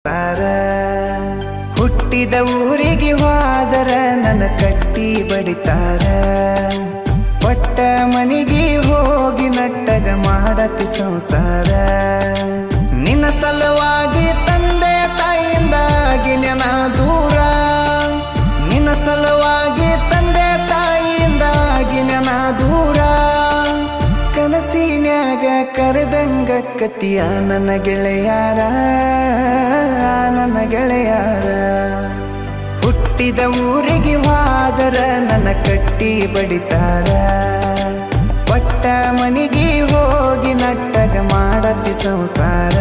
ತಾರ ಹುಟ್ಟಿದ ಊರಿಗೆ ಹೋದರ ನನ್ನ ಕಟ್ಟಿ ಬಡಿತಾರ ಒಟ್ಟ ಮನಿಗೆ ಹೋಗಿ ನಟ್ಟಗ ಮಾಡತಿ ಸಂಸಾರ ನಿನ್ನ ಸಲುವಾಗಿ ತಂದೆ ತಾಯಿಯಿಂದಾಗಿ ನೆನ ದೂರ ನಿನ್ನ ಸಲುವಾಗಿ ತಂದೆ ತಾಯಿಯಿಂದಾಗಿ ನೆನ ದೂರ ಕನಸಿನ್ಯಾಗ ಕರೆದಂಗ ಕತಿಯ ನನ್ನ ಗೆಳೆಯಾರ ನನ್ನ ಗೆಳೆಯಾರ ಹುಟ್ಟಿದ ಊರಿಗೆ ಹೋದರ ನನ್ನ ಕಟ್ಟಿ ಬಡಿತಾರ ಪಟ್ಟ ಮನಿಗೆ ಹೋಗಿ ನಟ್ಟಗ ಮಾಡತಿ ಸಂಸಾರ